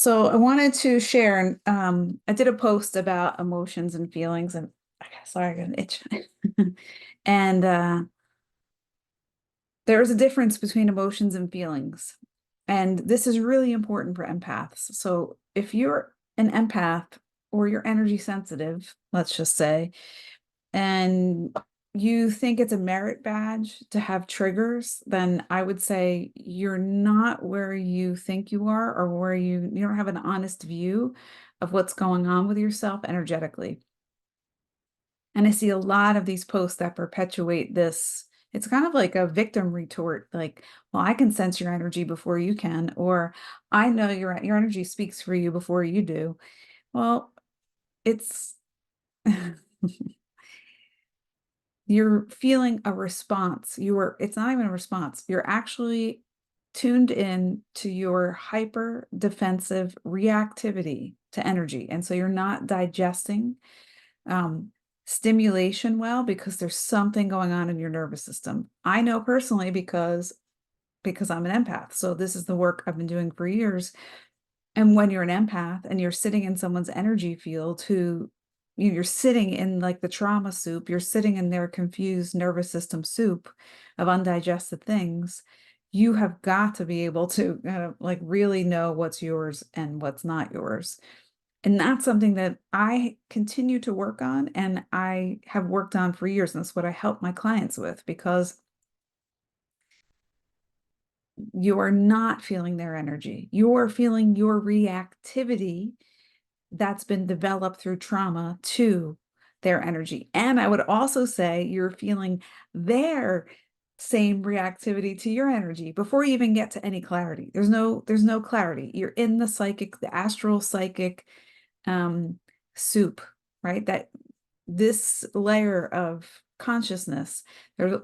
So I wanted to share, and I did a post about emotions and feelings, and okay, sorry, I got an itch. And there's a difference between emotions and feelings, and this is really important for empaths. So if you're an empath or you're energy sensitive, let's just say, and you think it's a merit badge to have triggers, then I would say you're not where you think you are, or where you don't have an honest view of what's going on with yourself energetically. And I see a lot of these posts that perpetuate this. It's kind of like a victim retort, like, well, I can sense your energy before you can, or I know your energy speaks for you before you do. Well, it's you're feeling a response. It's not even a response. You're actually tuned in to your hyper defensive reactivity to energy. And so you're not digesting um, stimulation well, because there's something going on in your nervous system. I know personally because I'm an empath. So this is the work I've been doing for years. And when you're an empath and you're sitting in someone's energy field you're sitting in like the trauma soup, you're sitting in their confused nervous system soup of undigested things, you have got to be able to like really know what's yours and what's not yours. And that's something that I continue to work on, and I have worked on for years. And that's what I help my clients with, because you are not feeling their energy. You're feeling your reactivity that's been developed through trauma to their energy. And I would also say you're feeling their same reactivity to your energy before you even get to any clarity. There's no clarity. You're in the astral psychic um soup, right? That this layer of consciousness,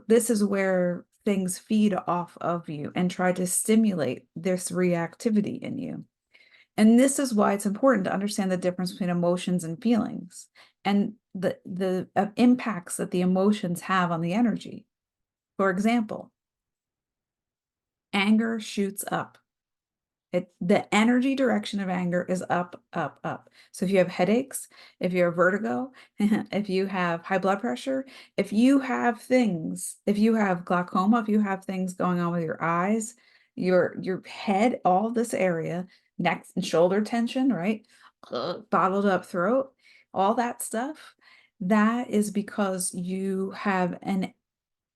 this is where things feed off of you and try to stimulate this reactivity in you. And this is why it's important to understand the difference between emotions and feelings, and the impacts that the emotions have on the energy. For example, anger shoots up. The energy direction of anger is up, up, up. So if you have headaches, if you have vertigo, if you have high blood pressure, if you have glaucoma, if you have things going on with your eyes, your head, all this area, neck and shoulder tension, right? Bottled up throat, all that stuff, that is because you have an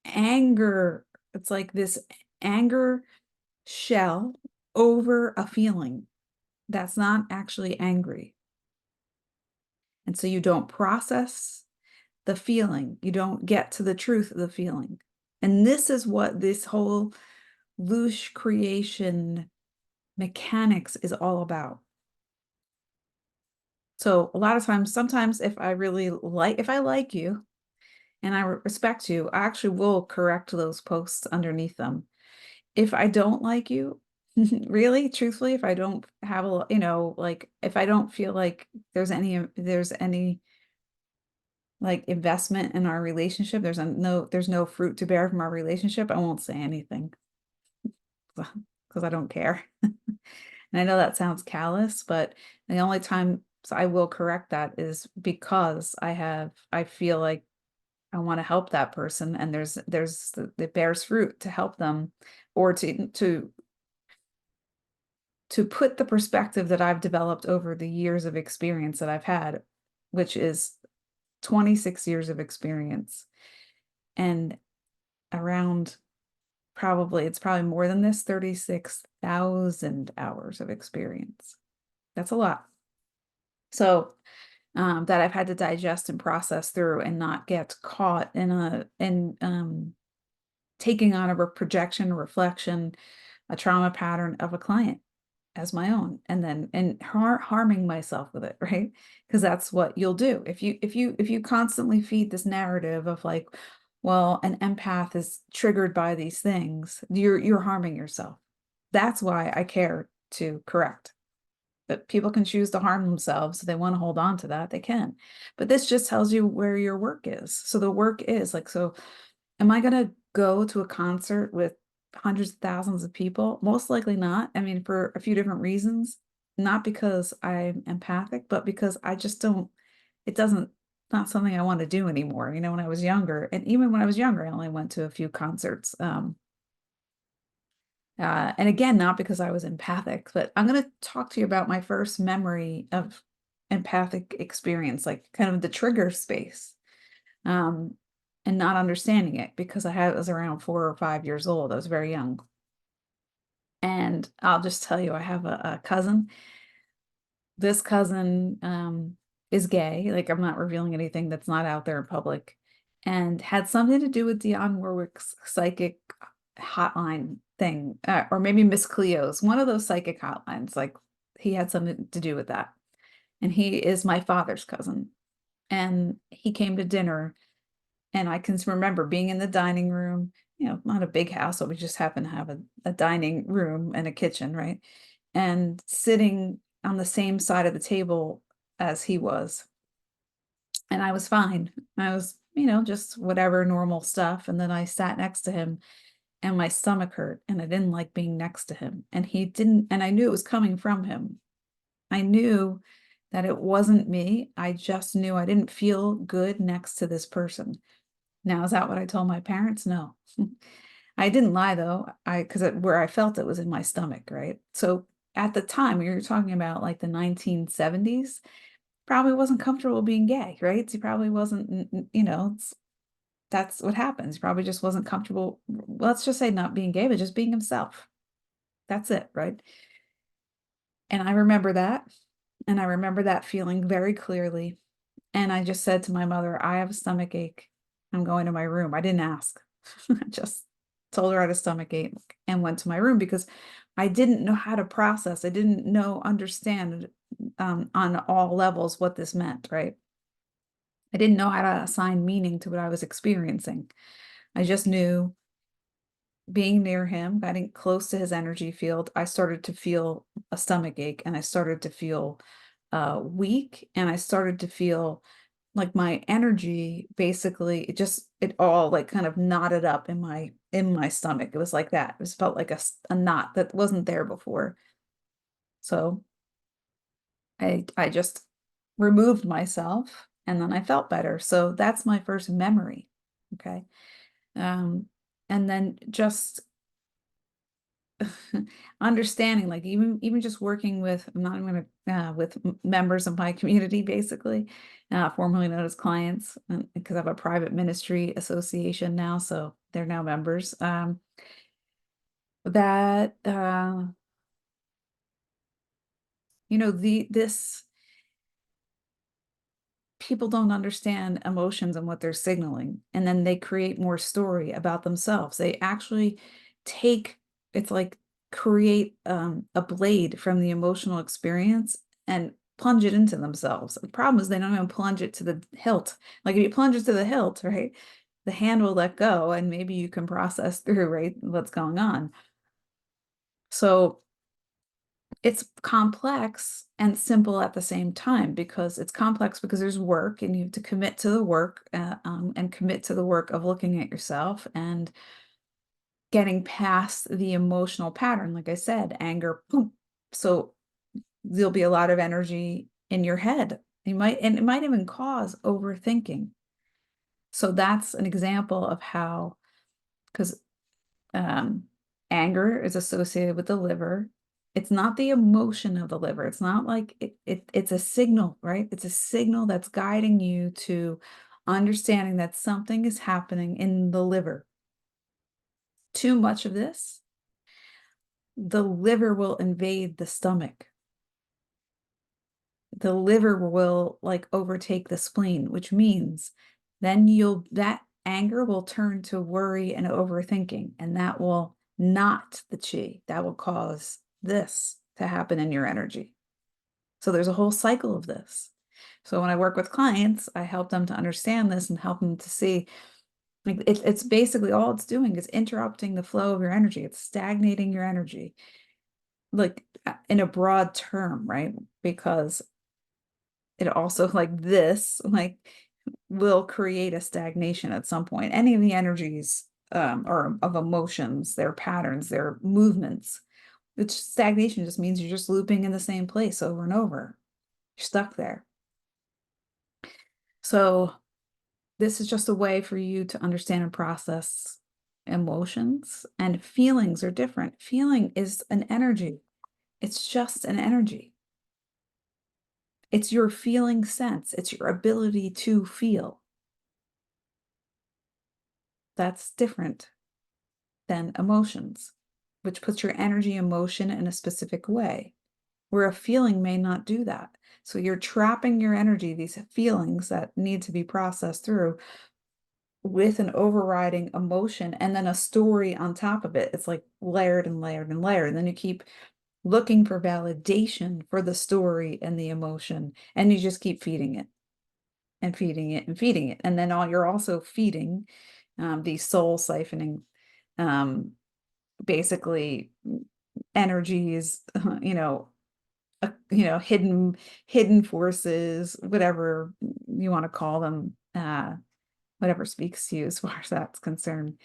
anger. It's like this anger shell over a feeling that's not actually angry. And so you don't process the feeling, you don't get to the truth of the feeling. And this is what this whole Loosh creation mechanics is all about. So a lot of times, sometimes if I like you and I respect you, I actually will correct those posts underneath them. If I don't like you, really, truthfully, if I don't have like if I don't feel like there's any like investment in our relationship, there's no fruit to bear from our relationship, I won't say anything because I don't care. And I know that sounds callous, but the only time I will correct that is because I feel like I want to help that person, and it bears fruit to help them, or to put the perspective that I've developed over the years of experience that I've had, which is 26 years of experience, and around it's probably more than this, 36,000 hours of experience. That's a lot. So that I've had to digest and process through, and not get caught in taking on a projection, reflection, a trauma pattern of a client as my own, and then harming myself with it, right? Because that's what you'll do if you constantly feed this narrative of like, well, an empath is triggered by these things, you're harming yourself. That's why I care to correct that people can choose to harm themselves. If they want to hold on to that, they can. But this just tells you where your work is. So the work is like, so am I going to go to a concert with hundreds of thousands of people? Most likely not. I mean, for a few different reasons. not because I'm empathic, but because I just don't, it doesn't, not something I want to do anymore. When I was younger, and even when I was younger, I only went to a few concerts. And again, not because I was empathic, but I'm going to talk to you about my first memory of empathic experience, like kind of the trigger space, um, and not understanding it because was around 4 or 5 years old. I was very young. And I'll just tell you, I have a cousin. This cousin is gay. Like, I'm not revealing anything that's not out there in public, and had something to do with Dionne Warwick's psychic hotline thing, or maybe Miss Cleo's, one of those psychic hotlines. Like, he had something to do with that. And he is my father's cousin. And he came to dinner, and I can remember being in the dining room, not a big house, so we just happened to have a dining room and a kitchen, right? And sitting on the same side of the table as he was. And I was fine. I was, just whatever normal stuff. And then I sat next to him, and my stomach hurt, and I didn't like being next to him. And he didn't, and I knew it was coming from him. I knew that it wasn't me. I just knew I didn't feel good next to this person. Now, is that what I told my parents? No. I didn't lie though. Because where I felt it was in my stomach, right? So at the time, we were talking about like the 1970s, probably wasn't comfortable being gay, right? He probably wasn't, that's what happens. He probably just wasn't comfortable. Let's just say not being gay, but just being himself. That's it, right? And I remember that. And I remember that feeling very clearly. And I just said to my mother, I have a stomach ache. I'm going to my room. I didn't ask. I just told her I had a stomach ache and went to my room because I didn't know how to process. I didn't understand on all levels what this meant, right? I didn't know how to assign meaning to what I was experiencing. I just knew being near him, getting close to his energy field, I started to feel a stomach ache, and I started to feel weak, and I started to feel like my energy basically it all like kind of knotted up in my stomach. It was like that. It was felt like a knot that wasn't there before. So I just removed myself, and then I felt better. So that's my first memory. Okay. Um, and then just understanding, like, even just working with, I'm not going to with members of my community, basically, formerly known as clients, because I have a private ministry association now, so they're now members. That this people don't understand emotions and what they're signaling, and then they create more story about themselves. They actually take, it's like, create a blade from the emotional experience and plunge it into themselves. The problem is they don't even plunge it to the hilt. Like, if you plunge it to the hilt, right, the hand will let go, and maybe you can process through, right, what's going on. So it's complex and simple at the same time, because it's complex because there's work, and you have to commit to the work, and commit to the work of looking at yourself and getting past the emotional pattern. Like I said, anger, boom. So there'll be a lot of energy in your head. And it might even cause overthinking. So that's an example of how, because um, anger is associated with the liver. It's not the emotion of the liver. It's not like it's a signal, right? It's a signal that's guiding you to understanding that something is happening in the liver. Too much of this, the liver will invade the stomach. The liver will like overtake the spleen, which means then that anger will turn to worry and overthinking, and that will knot the chi. That will cause this to happen in your energy. So there's a whole cycle of this. So when I work with clients, I help them to understand this and help them to see, like, it's basically all it's doing is interrupting the flow of your energy. It's stagnating your energy, like, in a broad term, right? Because it also, like, this, like, will create a stagnation at some point. Any of the energies, or of emotions, their patterns, their movements It's stagnation just means you're just looping in the same place over and over. You're stuck there. So this is just a way for you to understand and process emotions, and feelings are different. Feeling is an energy. It's just an energy. It's your feeling sense. It's your ability to feel. That's different than emotions, which puts your energy and motion in a specific way, where a feeling may not do that. So you're trapping your energy, these feelings that need to be processed through, with an overriding emotion and then a story on top of it. It's like layered and layered and layered. And then you keep looking for validation for the story and the emotion, and you just keep feeding it and feeding it and feeding it. And then you're also feeding these soul siphoning, um, basically energies, hidden forces, whatever you want to call them, whatever speaks to you as far as that's concerned,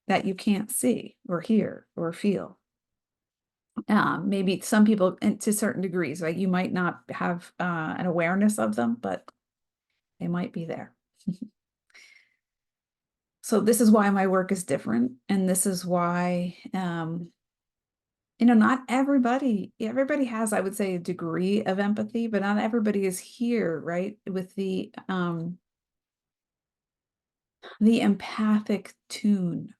that you can't see or hear or feel. Maybe some people, and to certain degrees, right? You might not have an awareness of them, but they might be there. So this is why my work is different, and this is why not everybody has, I would say, a degree of empathy, but not everybody is here, right? With the empathic tune,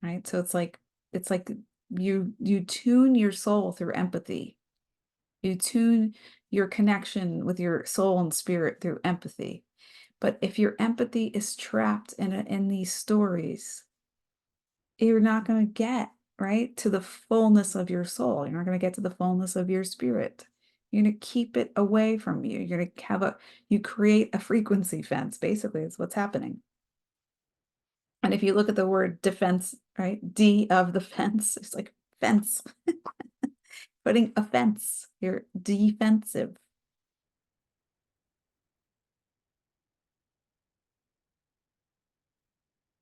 right? So it's like you tune your soul through empathy. You tune your connection with your soul and spirit through empathy. But if your empathy is trapped in these stories, you're not going to get right to the fullness of your soul. You're not going to get to the fullness of your spirit. You're going to keep it away from you. You're going to you create a frequency fence. Basically, is what's happening. And if you look at the word defense, right? D of the fence, it's like fence. Putting a fence. You're defensive.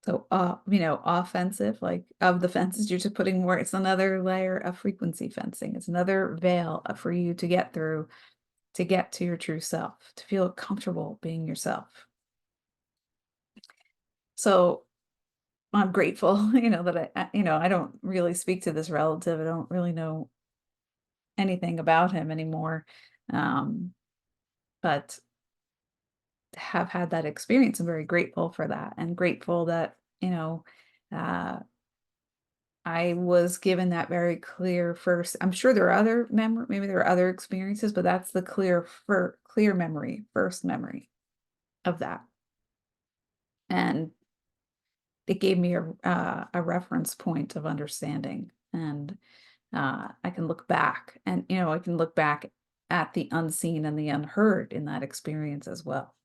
So, offensive, like of the fences, you're just putting more, it's another layer of frequency fencing. It's another veil for you to get through, to get to your true self, to feel comfortable being yourself. So I'm grateful, that I don't really speak to this relative. I don't really know anything about him anymore. But have had that experience. I'm very grateful for that, and grateful that, uh, I was given that very clear first. I'm sure there are other maybe there are other experiences, but that's the clear memory, first memory of that. And it gave me a reference point of understanding. And I can look back, and I can look back at the unseen and the unheard in that experience as well.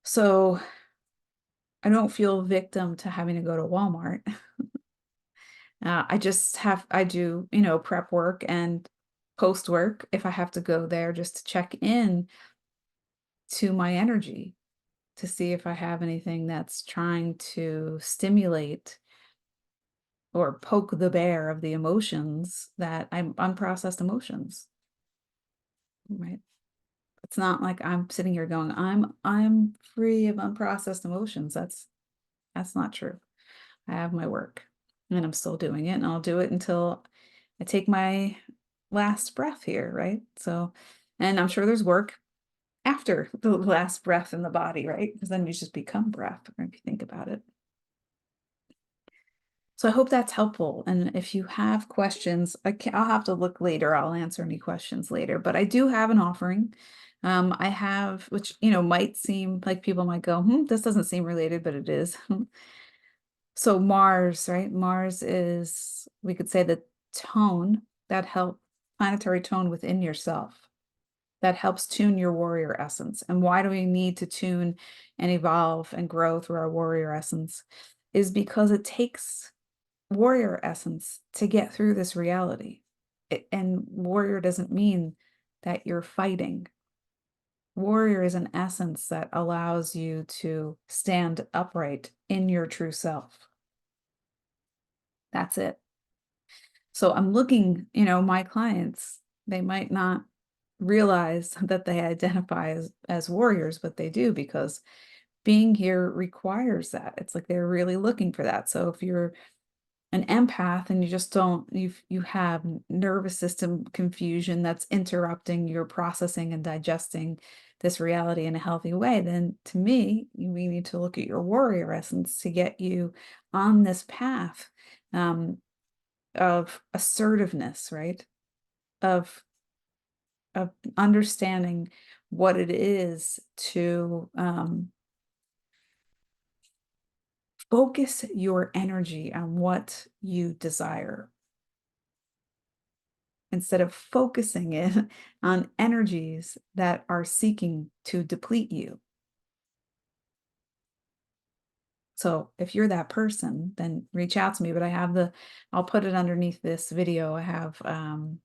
So I don't feel victim to having to go to Walmart. I do, prep work and post work if I have to go there, just to check in to my energy, to see if I have anything that's trying to stimulate or poke the bear of the emotions, that I'm unprocessed emotions, right? It's not like I'm sitting here going, I'm free of unprocessed emotions. That's not true. I have my work, and I'm still doing it, and I'll do it until I take my last breath here, right? So, and I'm sure there's work after the last breath in the body, right? Because then you just become breath, if you think about it. So I hope that's helpful. And if you have questions, I'll have to look later. I'll answer any questions later. But I do have an offering. I have, which might seem like people might go, this doesn't seem related, but it is. So Mars, right? Mars is, we could say, the tone that help planetary tone within yourself, that helps tune your warrior essence. And why do we need to tune and evolve and grow through our warrior essence? Is because it takes warrior essence to get through this reality. And warrior doesn't mean that you're fighting. Warrior is an essence that allows you to stand upright in your true self. That's it. So I'm looking, my clients, they might not realize that they identify as warriors, but they do because being here requires that. It's like they're really looking for that. So if you're an empath and you just don't you have nervous system confusion that's interrupting your processing and digesting this reality in a healthy way, then to me, we need to look at your warrior essence to get you on this path um, of assertiveness, right? Of of understanding what it is to focus your energy on what you desire instead of focusing it on energies that are seeking to deplete you. So if you're that person, then reach out to me. But I'll put it underneath this video. I have, well,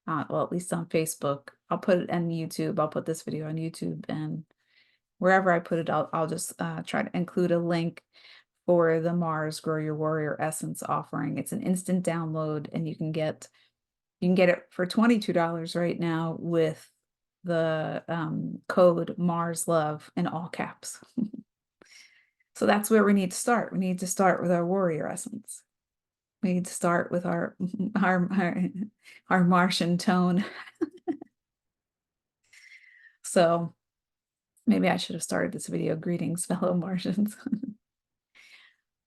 at least on Facebook. I'll put it on YouTube. I'll put this video on YouTube, and wherever I put it, I'll just try to include a link for the Mars Grow Your Warrior Essence offering. It's an instant download, and you can get it for $22 right now with the code MARSLOVE in all caps. So that's where we need to start. We need to start with our warrior essence. We need to start with our our Martian tone. So maybe I should have started this video, greetings, fellow Martians.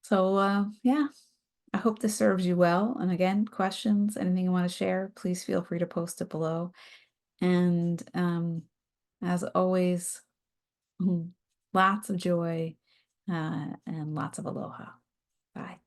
So yeah, I hope this serves you well. And again, questions, anything you want to share, please feel free to post it below. And as always, lots of joy and lots of aloha. Bye.